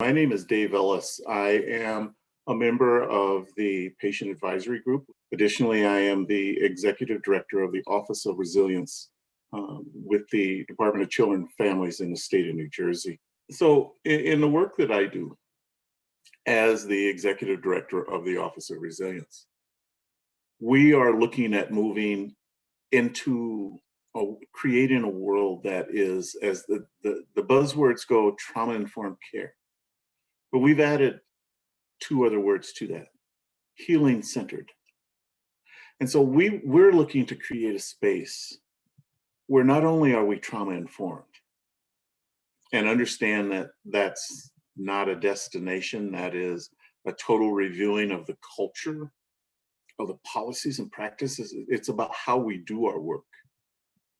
My name is Dave Ellis. I am a member of the Patient Advisory Group. Additionally, I am the Executive Director of the Office of Resilience with the Department of Children and Families in the state of New Jersey. So in the work that I do as the Executive Director of the Office of Resilience, we are looking at moving into creating a world that is, as the buzzwords go, trauma-informed care. But we've added two other words to that: healing-centered. And so we're looking to create a space where not only are we trauma-informed and understand that that's not a destination, that is a total reviewing of the culture, of the policies and practices. It's about how we do our work.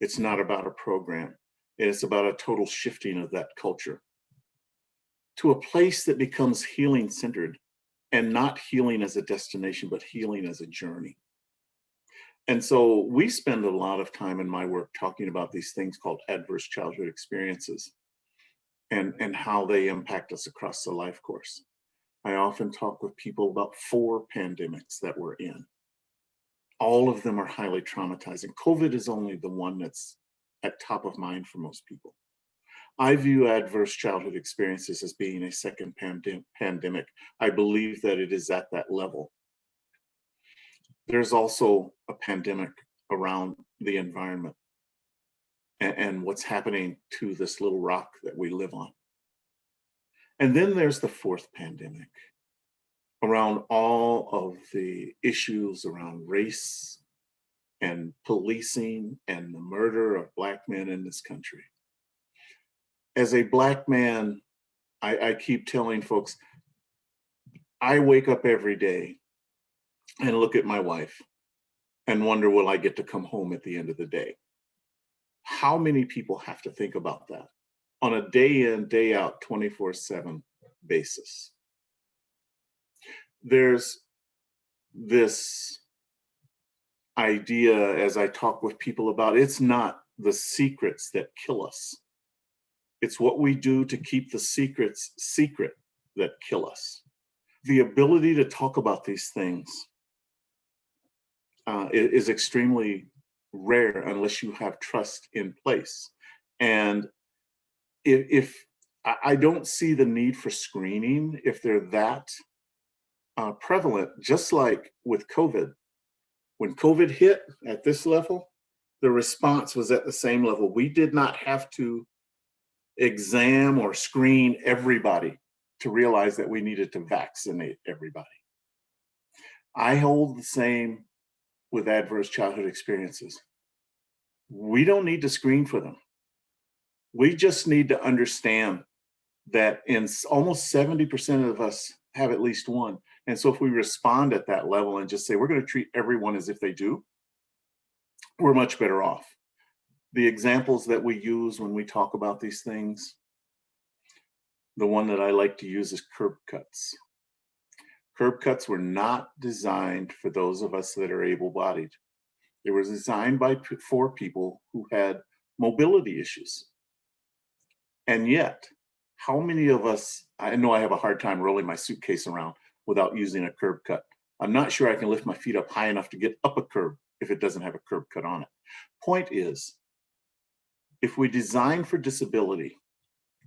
It's not about a program. It's about a total shifting of that culture to a place that becomes healing-centered, and not healing as a destination, but healing as a journey. And so we spend a lot of time in my work talking about these things called adverse childhood experiences and how they impact us across the life course. I often talk with people about 4 pandemics that we're in. All of them are highly traumatizing. COVID is only the one that's at top of mind for most people. I view adverse childhood experiences as being a second pandemic. I believe that it is at that level. There's also a pandemic around the environment and what's happening to this little rock that we live on. And then there's the 4th pandemic around all of the issues around race and policing and the murder of Black men in this country. As a Black man, I keep telling folks, I wake up every day and look at my wife and wonder, will I get to come home at the end of the day? How many people have to think about that on a day in, day out, 24/7 basis? There's this idea, as I talk with people about, it's not the secrets that kill us. It's what we do to keep the secrets secret that kill us. The ability to talk about these things is extremely rare unless you have trust in place. And if I don't see the need for screening if they're that prevalent, just like with COVID. When COVID hit at this level, the response was at the same level. We did not have to exam or screen everybody to realize that we needed to vaccinate everybody. I hold the same with adverse childhood experiences. We don't need to screen for them. We just need to understand that in almost 70% of us have at least one. And so if we respond at that level and just say, we're going to treat everyone as if they do, we're much better off. The examples that we use when we talk about these things, the one that I like to use is curb cuts. Curb cuts were not designed for those of us that are able-bodied. They were designed for people who had mobility issues. And yet, how many of us, I know I have a hard time rolling my suitcase around without using a curb cut. I'm not sure I can lift my feet up high enough to get up a curb if it doesn't have a curb cut on it. Point is, if we design for disability,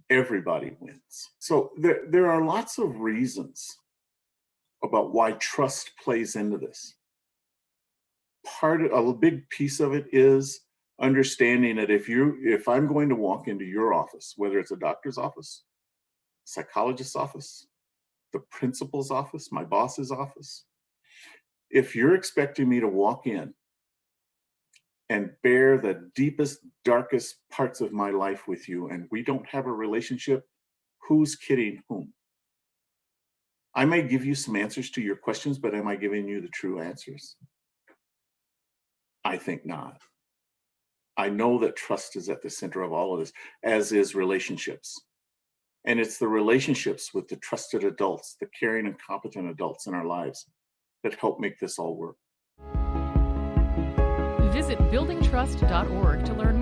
everybody wins. So there are lots of reasons about why trust plays into this. A big piece of it is understanding that if I'm going to walk into your office, whether it's a doctor's office, psychologist's office, the principal's office, my boss's office, if you're expecting me to walk in and bear the deepest, darkest parts of my life with you, and we don't have a relationship, who's kidding whom? I may give you some answers to your questions, but am I giving you the true answers? I think not. I know that trust is at the center of all of this, as is relationships. And it's the relationships with the trusted adults, the caring and competent adults in our lives that help make this all work. Visit buildingtrust.org to learn more.